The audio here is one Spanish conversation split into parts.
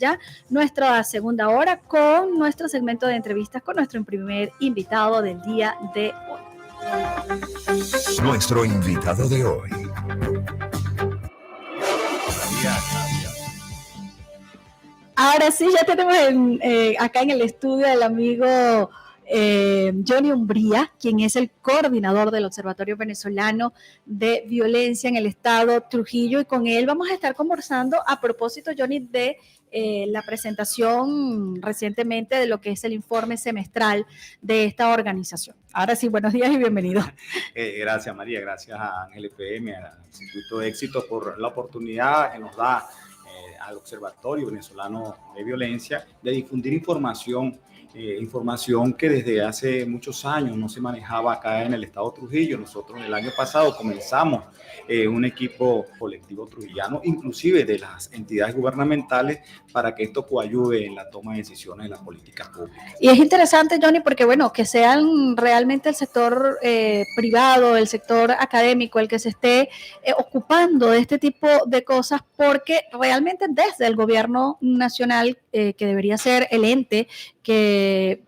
ya nuestra segunda hora con nuestro segmento de entrevistas con nuestro primer invitado del día de hoy. Nuestro invitado de hoy. Ahora sí, ya tenemos acá en el estudio al amigo Johnny Umbría, quien es el coordinador del Observatorio Venezolano de Violencia en el Estado Trujillo, y con él vamos a estar conversando a propósito, Johnny, de la presentación recientemente de lo que es el informe semestral de esta organización. Ahora sí, buenos días y bienvenido. Gracias, María, gracias a Ángel FM, al Instituto de Éxito, por la oportunidad que nos da al Observatorio Venezolano de Violencia de difundir información que desde hace muchos años no se manejaba acá en el estado Trujillo. Nosotros el año pasado comenzamos un equipo colectivo trujillano, inclusive de las entidades gubernamentales, para que esto coadyuve en la toma de decisiones de las políticas públicas. Y es interesante, Johnny, porque bueno, que sean realmente el sector privado, el sector académico, el que se esté ocupando de este tipo de cosas, porque realmente desde el gobierno nacional, que debería ser el ente que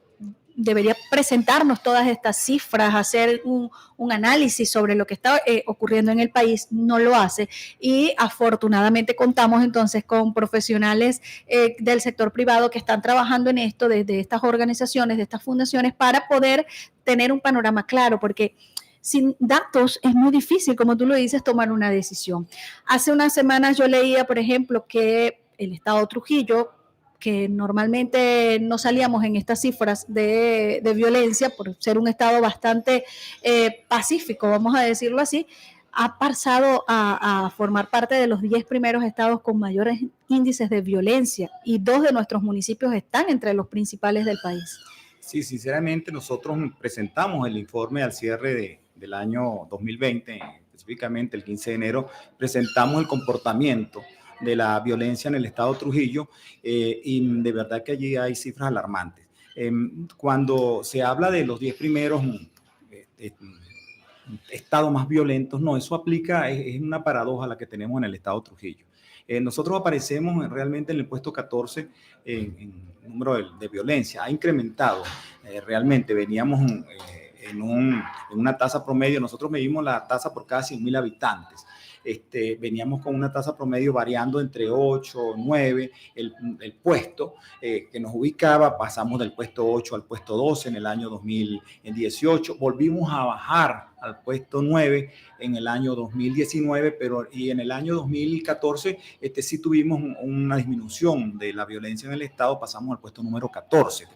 debería presentarnos todas estas cifras, hacer un análisis sobre lo que está ocurriendo en el país, no lo hace. Y afortunadamente contamos entonces con profesionales del sector privado que están trabajando en esto, desde estas organizaciones, de estas fundaciones, para poder tener un panorama claro, porque sin datos es muy difícil, como tú lo dices, tomar una decisión. Hace unas semanas yo leía, por ejemplo, que el estado Trujillo, que normalmente no salíamos en estas cifras de violencia, por ser un estado bastante pacífico, vamos a decirlo así, ha pasado a formar parte de los 10 primeros estados con mayores índices de violencia, y 2 de nuestros municipios están entre los principales del país. Sí, sinceramente nosotros presentamos el informe al cierre del año 2020, específicamente el 15 de enero, presentamos el comportamiento de la violencia en el estado Trujillo, y de verdad que allí hay cifras alarmantes. Cuando se habla de los 10 primeros estados más violentos, no, eso aplica, es una paradoja la que tenemos en el estado Trujillo. Nosotros aparecemos realmente en el puesto 14 en número de violencia, ha incrementado, realmente veníamos en una tasa promedio, nosotros medimos la tasa por cada 100.000 habitantes. Veníamos con una tasa promedio variando entre 8, 9, el puesto que nos ubicaba, pasamos del puesto 8 al puesto 12 en el año 2018, volvimos a bajar al puesto 9 en el año 2019, y en el año 2014 sí tuvimos una disminución de la violencia en el estado, pasamos al puesto número 14,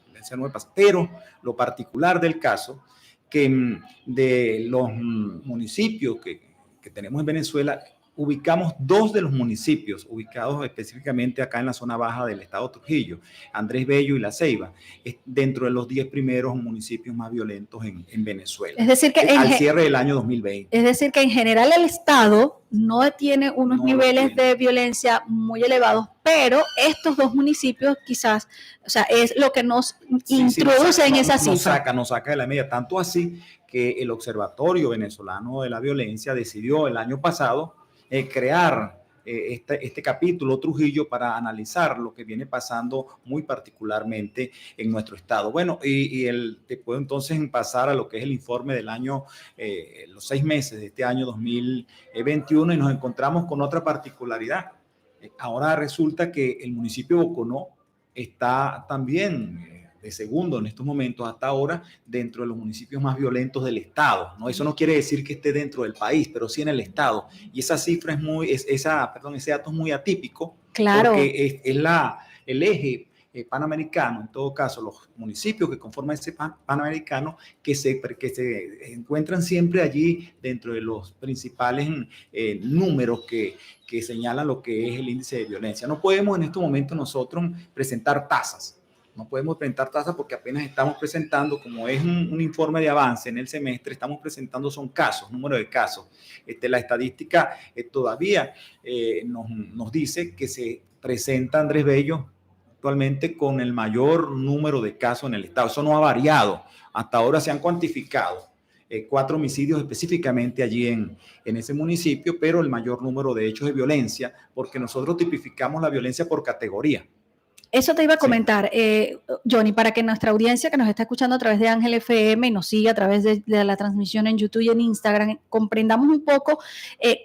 pero lo particular del caso, que de los municipios que tenemos en Venezuela, ubicamos 2 de los municipios ubicados específicamente acá en la zona baja del estado Trujillo, Andrés Bello y La Ceiba, dentro de los 10 primeros municipios más violentos en Venezuela. Es decir, que al cierre del año 2020. Es decir, que en general el estado no tiene unos niveles de violencia muy elevados, pero estos 2 municipios quizás, o sea, es lo que nos introduce en esa cifra. Nos saca de la media, tanto así que el Observatorio Venezolano de la Violencia decidió el año pasado crear este capítulo Trujillo para analizar lo que viene pasando muy particularmente en nuestro estado. Bueno, te puedo entonces pasar a lo que es el informe del año, los 6 meses de este año 2021, y nos encontramos con otra particularidad. Ahora resulta que el municipio de Boconó está también de segundo en estos momentos hasta ahora dentro de los municipios más violentos del estado, ¿no? Eso no quiere decir que esté dentro del país, pero sí en el estado. Y esa cifra ese dato es muy atípico. Claro. Porque es el eje panamericano, en todo caso, los municipios que conforman ese panamericano que se encuentran siempre allí dentro de los principales números que señalan lo que es el índice de violencia. No podemos en este momento nosotros presentar tasas. No podemos presentar tasas porque apenas estamos presentando, como es un informe de avance en el semestre, estamos presentando son casos, número de casos. La estadística todavía nos dice que se presenta Andrés Bello actualmente con el mayor número de casos en el estado. Eso no ha variado. Hasta ahora se han cuantificado 4 homicidios específicamente allí en ese municipio, pero el mayor número de hechos de violencia, porque nosotros tipificamos la violencia por categoría. Eso te iba a comentar, Johnny, para que nuestra audiencia que nos está escuchando a través de Ángel FM y nos sigue a través de la transmisión en YouTube y en Instagram, comprendamos un poco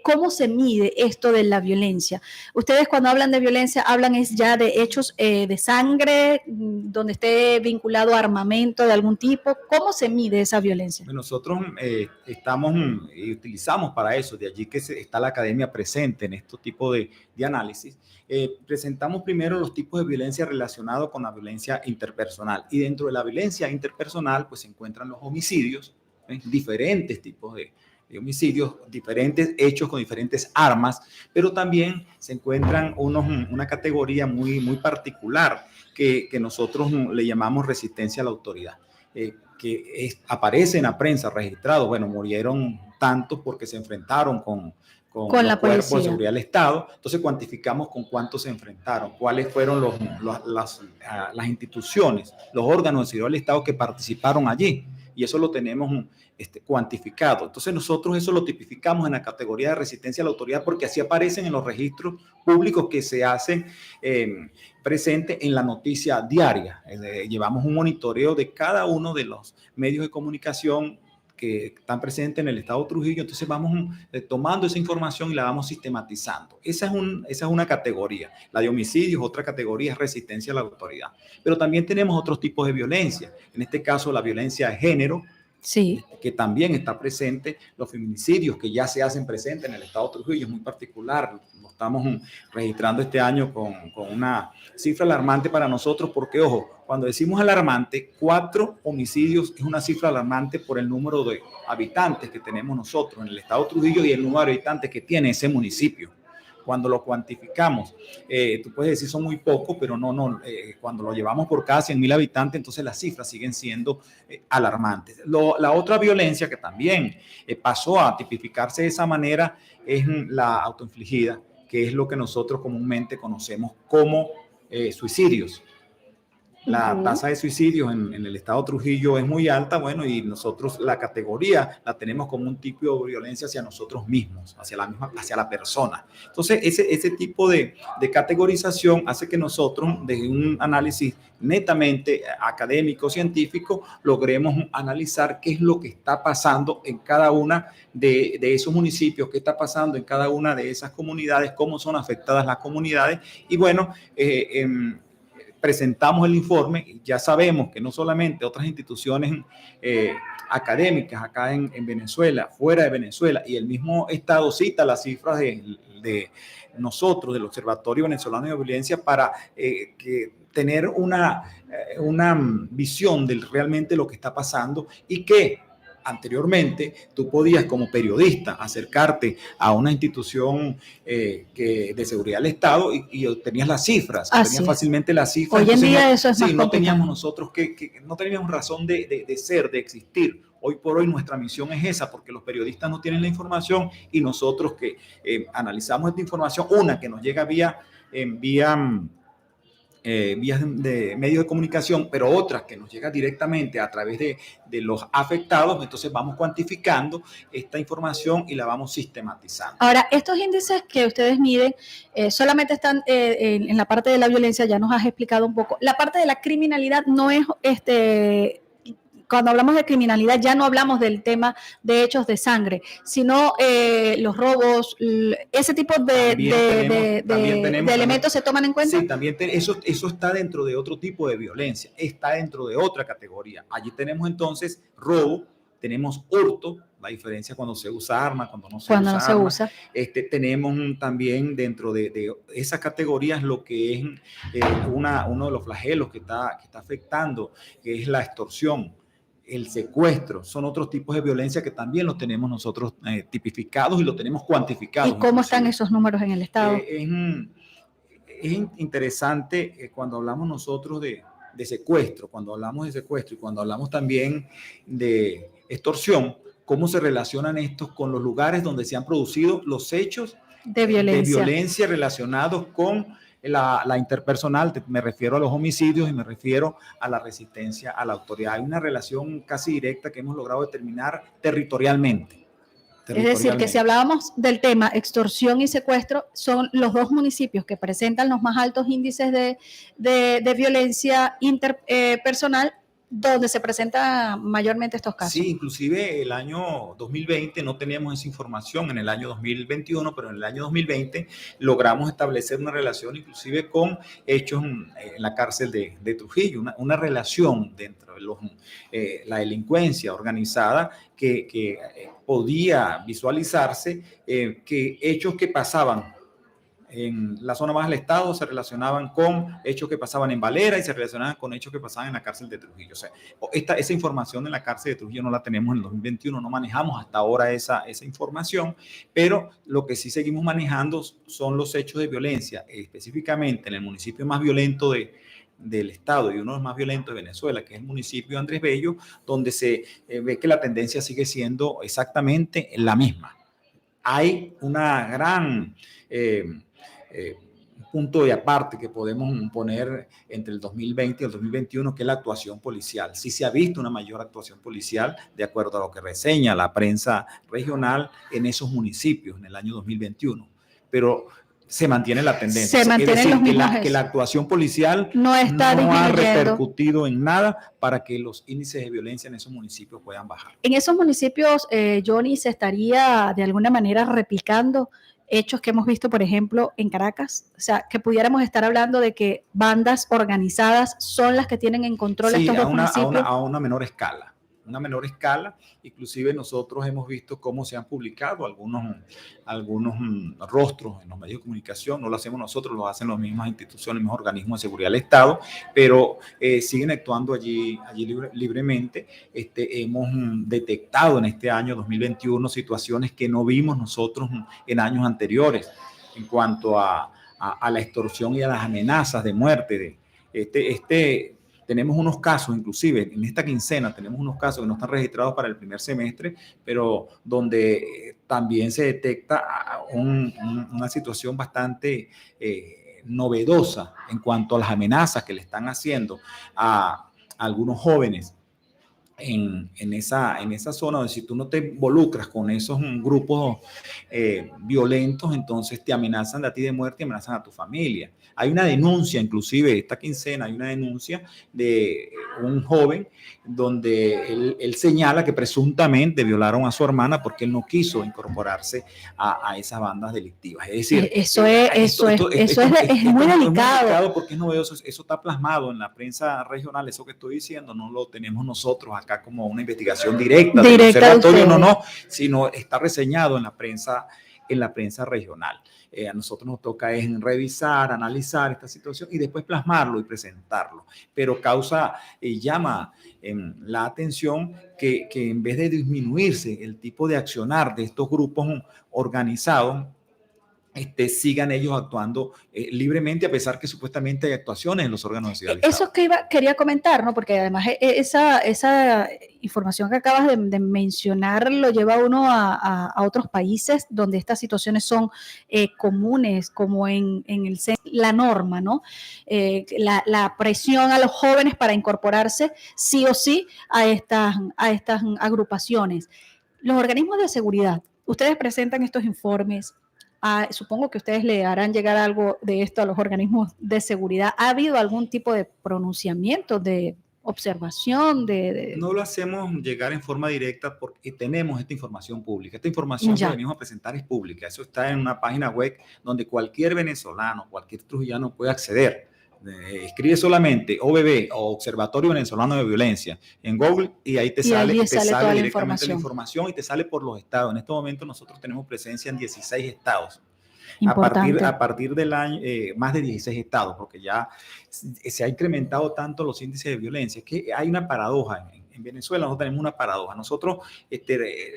cómo se mide esto de la violencia. Ustedes cuando hablan de violencia, hablan es ya de hechos de sangre, donde esté vinculado a armamento de algún tipo. ¿Cómo se mide esa violencia? Nosotros estamos y utilizamos para eso, de allí que está la academia presente en este tipo de análisis. Presentamos primero los tipos de violencia relacionados con la violencia interpersonal, y dentro de la violencia interpersonal pues se encuentran los homicidios, diferentes tipos de homicidios, diferentes hechos con diferentes armas, pero también se encuentran una categoría muy particular que nosotros le llamamos resistencia a la autoridad. Aparece en la prensa registrado, bueno, murieron tantos porque se enfrentaron con los cuerpos de seguridad del Estado. Entonces cuantificamos con cuántos se enfrentaron, cuáles fueron las instituciones, los órganos de seguridad del Estado que participaron allí, y eso lo tenemos cuantificado. Entonces nosotros eso lo tipificamos en la categoría de resistencia a la autoridad, porque así aparecen en los registros públicos que se hacen presente en la noticia diaria. Llevamos un monitoreo de cada uno de los medios de comunicación que están presentes en el estado de Trujillo. Entonces vamos tomando esa información y la vamos sistematizando. Esa es una categoría. La de homicidios, otra categoría es resistencia a la autoridad. Pero también tenemos otros tipos de violencia. En este caso, la violencia de género, sí, que también está presente, los feminicidios que ya se hacen presentes en el estado de Trujillo, es muy particular. Lo estamos registrando este año con una cifra alarmante para nosotros, porque, ojo, cuando decimos alarmante, 4 homicidios es una cifra alarmante por el número de habitantes que tenemos nosotros en el estado de Trujillo y el número de habitantes que tiene ese municipio. Cuando lo cuantificamos, tú puedes decir son muy pocos, pero cuando lo llevamos por cada 100.000 habitantes, entonces las cifras siguen siendo alarmantes. La otra violencia que también pasó a tipificarse de esa manera es la autoinfligida, que es lo que nosotros comúnmente conocemos como suicidios. La tasa de suicidios en el estado de Trujillo es muy alta, bueno, y nosotros la categoría la tenemos como un tipo de violencia hacia nosotros mismos, hacia la persona. Entonces, ese tipo de categorización hace que nosotros, desde un análisis netamente académico, científico, logremos analizar qué es lo que está pasando en cada una de esos municipios, qué está pasando en cada una de esas comunidades, cómo son afectadas las comunidades, y bueno, presentamos el informe. Ya sabemos que no solamente otras instituciones académicas acá en Venezuela, fuera de Venezuela, y el mismo Estado cita las cifras de nosotros, del Observatorio Venezolano de Violencia, para tener una visión de realmente lo que está pasando, y que anteriormente tú podías como periodista acercarte a una institución de seguridad del Estado y obtenías las cifras, obtenías fácilmente las cifras. Hoy en día eso es más complicado. No teníamos nosotros no teníamos razón de existir. Hoy por hoy nuestra misión es esa, porque los periodistas no tienen la información, y nosotros que analizamos esta información, una que nos llega vías de medios de comunicación, pero otras que nos llega directamente a través de los afectados. Entonces vamos cuantificando esta información y la vamos sistematizando. Ahora, estos índices que ustedes miden solamente están en la parte de la violencia, ya nos has explicado un poco. La parte de la criminalidad no es cuando hablamos de criminalidad ya no hablamos del tema de hechos de sangre, sino los robos, ese tipo de elementos se toman en cuenta. Sí, también eso está dentro de otro tipo de violencia, está dentro de otra categoría. Allí tenemos entonces robo, tenemos hurto, la diferencia cuando se usa arma, cuando no se usa. Tenemos también dentro de esas categorías lo que es uno de los flagelos que está afectando, que es la extorsión, el secuestro. Son otros tipos de violencia que también los tenemos nosotros tipificados y los tenemos cuantificados. ¿Y cómo están esos números en el Estado? Es interesante cuando hablamos nosotros de secuestro, cuando hablamos de secuestro y cuando hablamos también de extorsión, cómo se relacionan estos con los lugares donde se han producido los hechos de violencia relacionados con la interpersonal. Me refiero a los homicidios y me refiero a la resistencia a la autoridad. Hay una relación casi directa que hemos logrado determinar territorialmente. Es decir, que si hablábamos del tema extorsión y secuestro, son los dos municipios que presentan los más altos índices de violencia interpersonal, donde se presentan mayormente estos casos. Sí, inclusive el año 2020 no teníamos esa información, en el año 2021, pero en el año 2020 logramos establecer una relación inclusive con hechos en la cárcel de Trujillo, una relación dentro de la delincuencia organizada que podía visualizarse que hechos que pasaban en la zona baja del estado se relacionaban con hechos que pasaban en Valera y se relacionaban con hechos que pasaban en la cárcel de Trujillo. O sea, esa información en la cárcel de Trujillo no la tenemos en el 2021, no manejamos hasta ahora esa información, pero lo que sí seguimos manejando son los hechos de violencia, específicamente en el municipio más violento del estado y uno de los más violentos de Venezuela, que es el municipio de Andrés Bello, donde se ve que la tendencia sigue siendo exactamente la misma. Hay una gran punto de aparte que podemos poner entre el 2020 y el 2021, que es la actuación policial. Sí se ha visto una mayor actuación policial, de acuerdo a lo que reseña la prensa regional, en esos municipios en el año 2021, pero se mantiene la tendencia. Se mantienen los mismos que la actuación policial no ha repercutido en nada para que los índices de violencia en esos municipios puedan bajar. En esos municipios, Johnny, ¿se estaría de alguna manera replicando hechos que hemos visto, por ejemplo, en Caracas? O sea, que pudiéramos estar hablando de que bandas organizadas son las que tienen en control estos dos municipios. A una menor escala. Una menor escala, inclusive nosotros hemos visto cómo se han publicado algunos rostros en los medios de comunicación, no lo hacemos nosotros, lo hacen las mismas instituciones, los mismos organismos de seguridad del Estado, pero siguen actuando allí libremente. Hemos detectado en este año 2021 situaciones que no vimos nosotros en años anteriores en cuanto a la extorsión y a las amenazas de muerte. Tenemos unos casos, inclusive en esta quincena tenemos unos casos que no están registrados para el primer semestre, pero donde también se detecta una situación bastante novedosa en cuanto a las amenazas que le están haciendo a algunos jóvenes en esa zona, donde si tú no te involucras con esos grupos violentos, entonces te amenazan a ti de muerte y amenazan a tu familia. Hay una denuncia, inclusive esta quincena, hay una denuncia de un joven donde él señala que presuntamente violaron a su hermana porque él no quiso incorporarse a esas bandas delictivas. Es decir, eso es muy delicado. Porque es novedoso, eso está plasmado en la prensa regional, eso que estoy diciendo no lo tenemos nosotros acá como una investigación directa del observatorio, no, sino está reseñado en la prensa regional. A nosotros nos toca es revisar, analizar esta situación y después plasmarlo y presentarlo, pero llama la atención que en vez de disminuirse el tipo de accionar de estos grupos organizados, sigan ellos actuando libremente, a pesar que supuestamente hay actuaciones en los órganos de seguridad del Estado. Eso que quería comentar, ¿no? Porque además esa información que acabas de mencionar lo lleva uno a otros países donde estas situaciones son comunes, como en el centro, la norma, ¿no? La presión a los jóvenes para incorporarse sí o sí a estas agrupaciones. Los organismos de seguridad, ustedes presentan estos informes. Supongo que ustedes le harán llegar algo de esto a los organismos de seguridad. ¿Ha habido algún tipo de pronunciamiento, de observación? No lo hacemos llegar en forma directa porque tenemos esta información pública. Esta información que venimos a presentar es pública. Eso está en una página web donde cualquier venezolano, cualquier trujillano puede acceder. Escribe solamente OVV o Observatorio Venezolano de Violencia en Google y ahí te sale directamente la información y te sale por los estados. En este momento nosotros tenemos presencia en 16 estados. A partir del año, más de 16 estados, porque ya se ha incrementado tanto los índices de violencia. Es que hay una paradoja en Venezuela, nosotros tenemos una paradoja. Nosotros,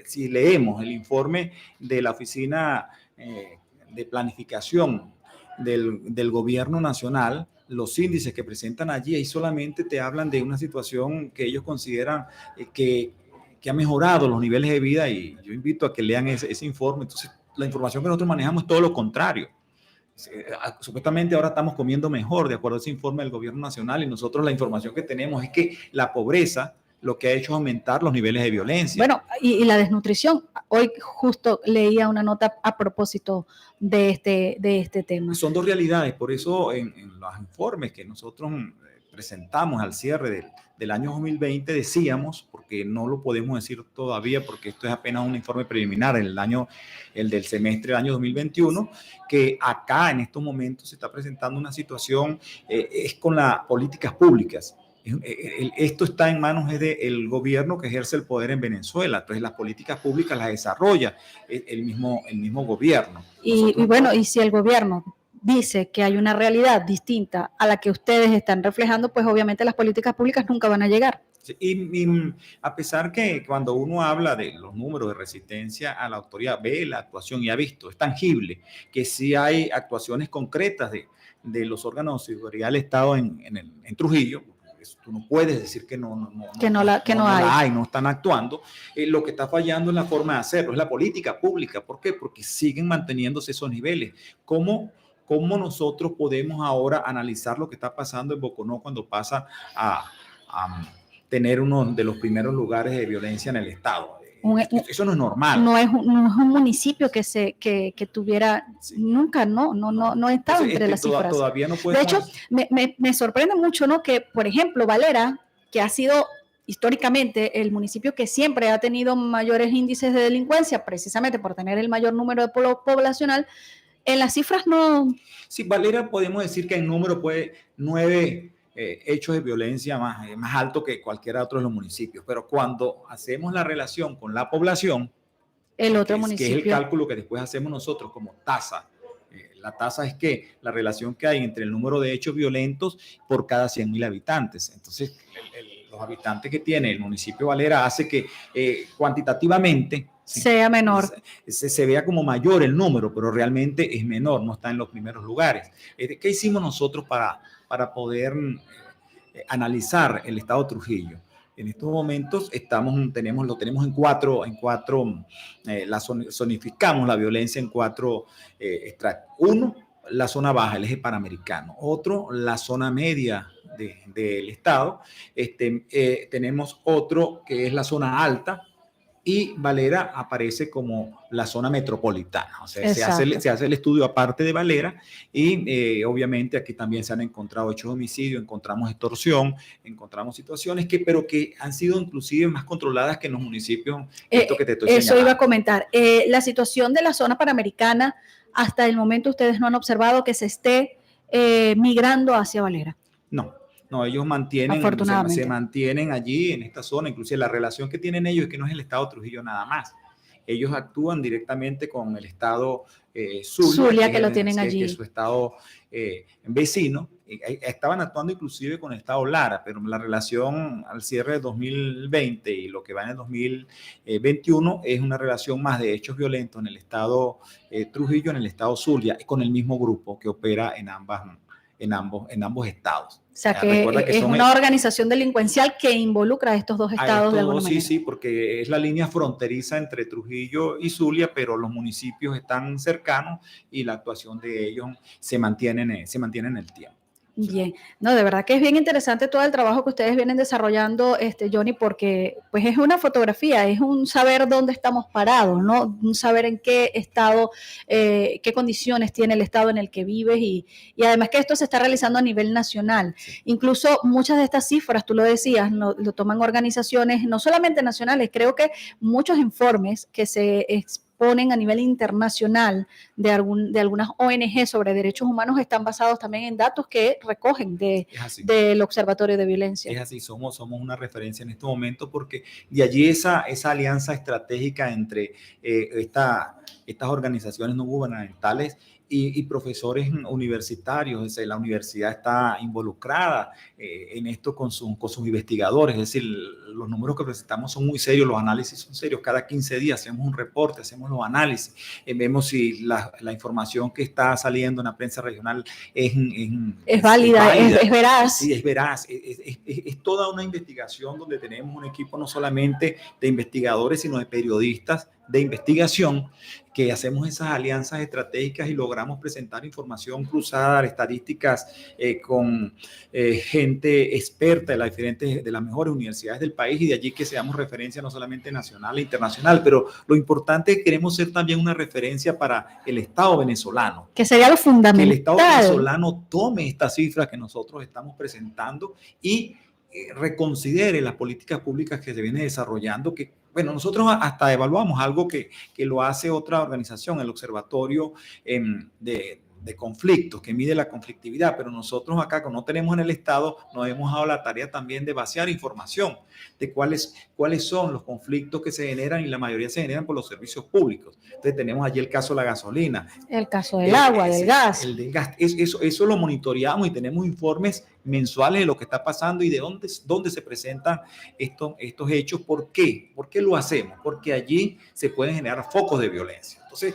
si leemos el informe de la Oficina de Planificación del Gobierno Nacional, los índices que presentan allí, ahí solamente te hablan de una situación que ellos consideran que ha mejorado los niveles de vida, y yo invito a que lean ese informe. Entonces, la información que nosotros manejamos es todo lo contrario. Supuestamente ahora estamos comiendo mejor, de acuerdo a ese informe del Gobierno Nacional, y nosotros la información que tenemos es que la pobreza lo que ha hecho es aumentar los niveles de violencia. Bueno, y la desnutrición. Hoy justo leía una nota a propósito de este tema. Son dos realidades, por eso en los informes que nosotros presentamos al cierre del año 2020 decíamos, porque no lo podemos decir todavía porque esto es apenas un informe preliminar, el del semestre del año 2021, que acá en estos momentos se está presentando una situación, es con las políticas públicas. Esto está en manos del gobierno que ejerce el poder en Venezuela, entonces las políticas públicas las desarrolla el mismo gobierno. Y bueno, y si el gobierno dice que hay una realidad distinta a la que ustedes están reflejando, pues obviamente las políticas públicas nunca van a llegar. Y a pesar que cuando uno habla de los números de resistencia a la autoridad, ve la actuación y ha visto, es tangible, que sí hay actuaciones concretas de los órganos de seguridad del Estado en Trujillo. Tú no puedes decir que no hay, no están actuando. Lo que está fallando es la forma de hacerlo, es la política pública. ¿Por qué? Porque siguen manteniéndose esos niveles. ¿Cómo nosotros podemos ahora analizar lo que está pasando en Boconó cuando pasa a tener uno de los primeros lugares de violencia en el Estado? Eso no es normal. No es un municipio que tuviera, sí. Nunca, no estaba entre las cifras. Todavía no puede. De hecho, me sorprende mucho, ¿no? Que, por ejemplo, Valera, que ha sido históricamente el municipio que siempre ha tenido mayores índices de delincuencia, precisamente por tener el mayor número de poblacional, en las cifras no. Sí, Valera podemos decir que en número puede 9 hechos de violencia más alto que cualquier otro de los municipios, pero cuando hacemos la relación con la población, el otro municipio, que es el cálculo que después hacemos nosotros como tasa, la tasa es que la relación que hay entre el número de hechos violentos por cada 100,000 habitantes. Entonces, los habitantes que tiene el municipio Valera hace que cuantitativamente sea menor. Se vea como mayor el número, pero realmente es menor, no está en los primeros lugares. ¿Qué hicimos nosotros para poder analizar el estado de Trujillo? En estos momentos lo tenemos en cuatro, zonificamos la violencia en 4 estratos. Uno, la zona baja, el eje panamericano. Otro, la zona media del estado. Tenemos otro que es la zona alta, y Valera aparece como la zona metropolitana. O sea, se hace el estudio aparte de Valera y obviamente aquí también se han encontrado hechos de homicidio, encontramos extorsión, encontramos situaciones pero que han sido inclusive más controladas que en los municipios. Esto que te estoy señalando. Eso iba a comentar. La situación de la zona panamericana, hasta el momento ustedes no han observado que se esté migrando hacia Valera. No, ellos se mantienen allí en esta zona, inclusive la relación que tienen ellos es que no es el estado de Trujillo nada más. Ellos actúan directamente con el estado Zulia, que lo tienen allí. Que es su estado vecino. Estaban actuando inclusive con el estado Lara, pero la relación al cierre de 2020 y lo que va en el 2021 es una relación más de hechos violentos en el estado Trujillo, en el estado Zulia, con el mismo grupo que opera en ambos estados. O sea, que es una organización delincuencial que involucra a estos dos estados de alguna manera. Sí, porque es la línea fronteriza entre Trujillo y Zulia, pero los municipios están cercanos y la actuación de ellos se mantiene en el tiempo. Bien, no, de verdad que es bien interesante todo el trabajo que ustedes vienen desarrollando, Johnny, porque pues es una fotografía, es un saber dónde estamos parados, ¿no? Un saber en qué estado, qué condiciones tiene el estado en el que vives y además que esto se está realizando a nivel nacional. Sí. Incluso muchas de estas cifras, tú lo decías, lo toman organizaciones no solamente nacionales, creo que muchos informes que se ponen a nivel internacional de algunas ONG sobre derechos humanos están basados también en datos que recogen del Observatorio de Violencia. Es así, somos una referencia en este momento porque de allí esa alianza estratégica entre estas organizaciones no gubernamentales y profesores universitarios. La universidad está involucrada en esto con sus investigadores, es decir, los números que presentamos son muy serios, los análisis son serios, cada 15 días hacemos un reporte, hacemos los análisis, vemos si la información que está saliendo en la prensa regional es válida, es veraz. Sí, es veraz, es toda una investigación donde tenemos un equipo no solamente de investigadores, sino de periodistas de investigación, que hacemos esas alianzas estratégicas y logramos presentar información cruzada, estadísticas con gente experta de las mejores universidades del país, y de allí que seamos referencia no solamente nacional e internacional, pero lo importante es que queremos ser también una referencia para el Estado venezolano. Que sería lo fundamental. Que el Estado venezolano tome estas cifras que nosotros estamos presentando y reconsidere las políticas públicas que se vienen desarrollando, que bueno, nosotros hasta evaluamos algo que lo hace otra organización, el Observatorio de Conflictos, que mide la conflictividad, pero nosotros acá, como no tenemos en el Estado, nos hemos dado la tarea también de vaciar información de cuáles son los conflictos que se generan, y la mayoría se generan por los servicios públicos. Entonces tenemos allí el caso de la gasolina. El caso del agua, del gas. El del gas. Eso lo monitoreamos y tenemos informes mensuales de lo que está pasando y de dónde se presentan estos hechos. ¿Por qué? ¿Por qué lo hacemos? Porque allí se pueden generar focos de violencia. Entonces,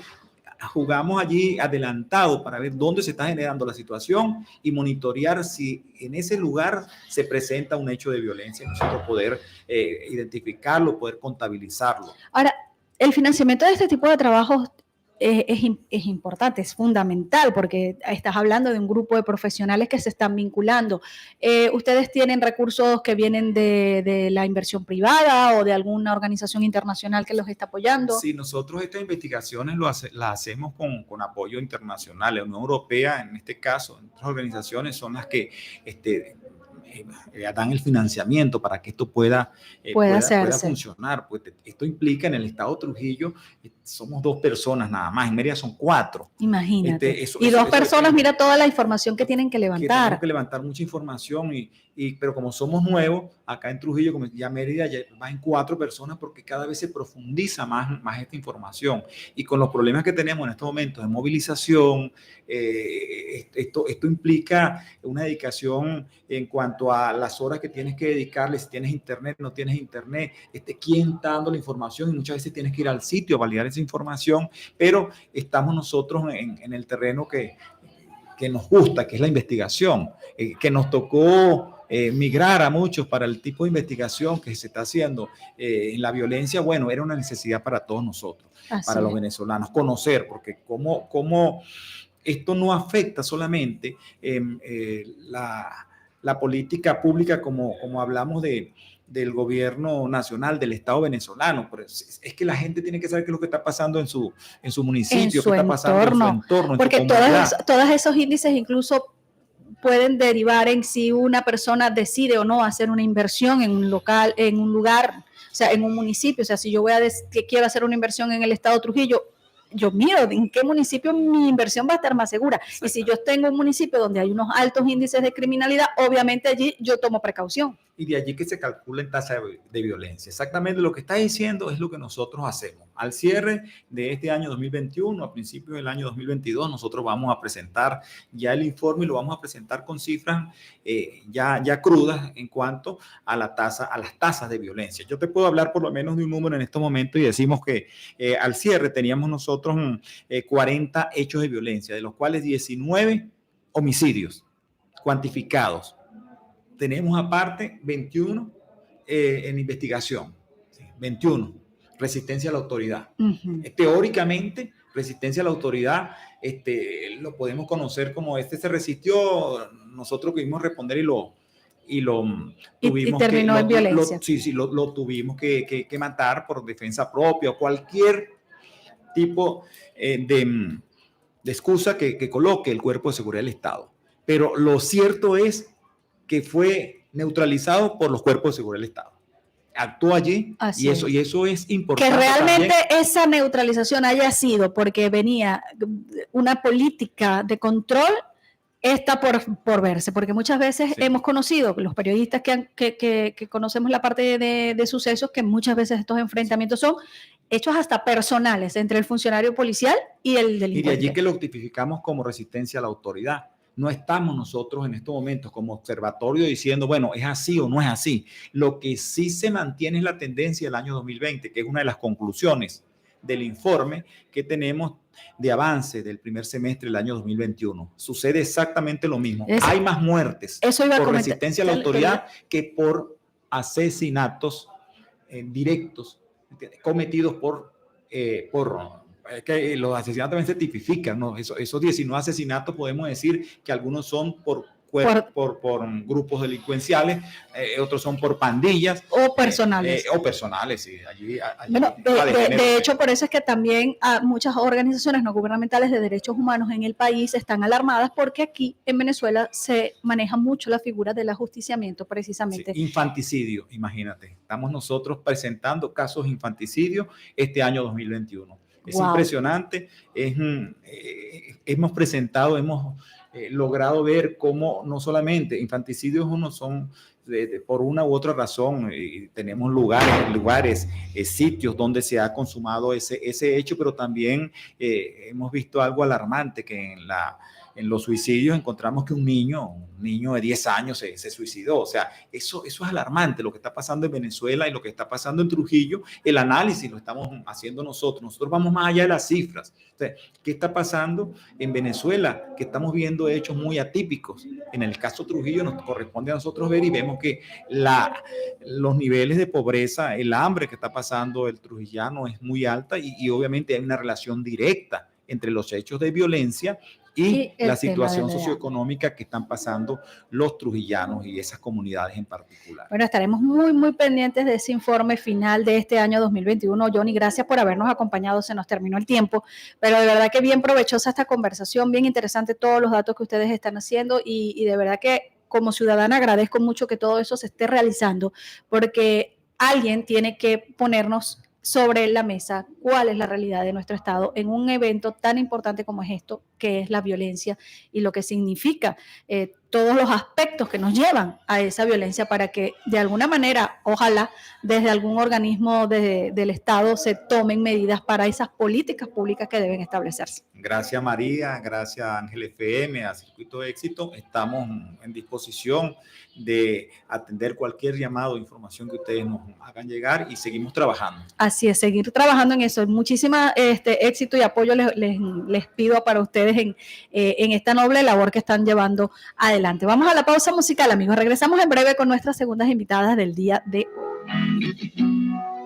jugamos allí adelantado para ver dónde se está generando la situación y monitorear si en ese lugar se presenta un hecho de violencia, y nosotros poder identificarlo, poder contabilizarlo. Ahora, el financiamiento de este tipo de trabajos es importante, es fundamental, porque estás hablando de un grupo de profesionales que se están vinculando. ¿Ustedes tienen recursos que vienen de la inversión privada o de alguna organización internacional que los está apoyando? Sí, nosotros estas investigaciones las hacemos con apoyo internacional. La Unión Europea, en este caso, otras organizaciones son las que dan el financiamiento para que esto pueda funcionar. Pues esto implica, en el estado de Trujillo somos 2 personas nada más, en Mérida son 4. Imagínate. Y 2 personas, mira toda la información que tienen que levantar. Tenemos que levantar mucha información, pero como somos nuevos, acá en Trujillo, como ya Mérida, ya va en 4 personas, porque cada vez se profundiza más esta información. Y con los problemas que tenemos en estos momentos de movilización, esto implica una dedicación en cuanto a las horas que tienes que dedicarle, si tienes internet, no tienes internet, quién está dando la información, y muchas veces tienes que ir al sitio a validar esa información, pero estamos nosotros en el terreno que nos gusta, que es la investigación, que nos tocó migrar a muchos para el tipo de investigación que se está haciendo en la violencia. Bueno, era una necesidad para todos nosotros, para los venezolanos, conocer, porque cómo esto no afecta solamente la política pública, como hablamos del gobierno nacional, del Estado venezolano. Pero es que la gente tiene que saber qué es lo que está pasando en su municipio, qué está pasando en su entorno. Porque todos esos índices incluso pueden derivar en si una persona decide o no hacer una inversión en un lugar, o sea, en un municipio. O sea, si yo que quiero hacer una inversión en el Estado de Trujillo, yo miro en qué municipio mi inversión va a estar más segura. Y si yo tengo un municipio donde hay unos altos índices de criminalidad, obviamente allí yo tomo precaución. Y de allí que se calcula en tasa de violencia. Exactamente lo que está diciendo es lo que nosotros hacemos. Al cierre de este año 2021, a principios del año 2022, nosotros vamos a presentar ya el informe, y lo vamos a presentar con cifras ya crudas en cuanto a las tasas de violencia. Yo te puedo hablar por lo menos de un número en estos momentos, y decimos que al cierre teníamos nosotros 40 hechos de violencia, de los cuales 19 homicidios cuantificados. Tenemos aparte 21 en investigación, 21, resistencia a la autoridad. Teóricamente, resistencia a la autoridad, lo podemos conocer como se resistió, nosotros pudimos responder y terminó en violencia. Lo tuvimos que matar por defensa propia, o cualquier tipo de excusa que coloque el Cuerpo de Seguridad del Estado. Pero lo cierto es que fue neutralizado por los cuerpos de seguridad del Estado. Actuó allí, y eso es importante. Que realmente también esa neutralización haya sido porque venía una política de control, está por verse, porque muchas veces hemos conocido, los periodistas que conocemos la parte de sucesos, que muchas veces estos enfrentamientos son hechos hasta personales entre el funcionario policial y el delincuente. Y de allí que lo tipificamos como resistencia a la autoridad. No estamos nosotros en estos momentos como observatorio diciendo, bueno, es así o no es así. Lo que sí se mantiene es la tendencia del año 2020, que es una de las conclusiones del informe que tenemos de avance del primer semestre del año 2021. Sucede exactamente lo mismo. Hay más muertes por resistencia a la autoridad que por asesinatos directos cometidos por Es que los asesinatos también se tipifican, ¿no? Esos 19 asesinatos podemos decir que algunos son por grupos delincuenciales, otros son por pandillas. O personales. O personales, sí. Allí bueno, de hecho, por eso es que también muchas organizaciones no gubernamentales de derechos humanos en el país están alarmadas porque aquí en Venezuela se maneja mucho la figura del ajusticiamiento, precisamente. Sí, infanticidio, imagínate. Estamos nosotros presentando casos de infanticidio este año 2021. Es impresionante. Hemos presentado, logrado ver cómo no solamente infanticidios son por una u otra razón, tenemos lugares, sitios donde se ha consumado ese hecho, pero también hemos visto algo alarmante, que en los suicidios encontramos que un niño de 10 años se suicidó. O sea, eso es alarmante, lo que está pasando en Venezuela y lo que está pasando en Trujillo. El análisis lo estamos haciendo nosotros. Nosotros vamos más allá de las cifras. O sea, ¿qué está pasando en Venezuela? Que estamos viendo hechos muy atípicos. En el caso Trujillo nos corresponde a nosotros ver y vemos que los niveles de pobreza, el hambre que está pasando el trujillano es muy alta y obviamente hay una relación directa entre los hechos de violencia y la situación socioeconómica que están pasando los trujillanos y esas comunidades en particular. Bueno, estaremos muy, muy pendientes de ese informe final de este año 2021. Johnny, gracias por habernos acompañado. Se nos terminó el tiempo, pero de verdad que bien provechosa esta conversación, bien interesante todos los datos que ustedes están haciendo y de verdad que como ciudadana agradezco mucho que todo eso se esté realizando, porque alguien tiene que ponernos sobre la mesa cuál es la realidad de nuestro estado en un evento tan importante como es esto, que es la violencia y lo que significa todos los aspectos que nos llevan a esa violencia, para que de alguna manera, ojalá desde algún organismo del Estado se tomen medidas para esas políticas públicas que deben establecerse. Gracias María, gracias Ángel FM, a Circuito de Éxito. Estamos en disposición de atender cualquier llamado o información que ustedes nos hagan llegar y seguimos trabajando. Así es, seguir trabajando en eso. Muchísima éxito y apoyo les pido para ustedes en esta noble labor que están llevando adelante. Vamos a la pausa musical, amigos. Regresamos en breve con nuestras segundas invitadas del día de hoy.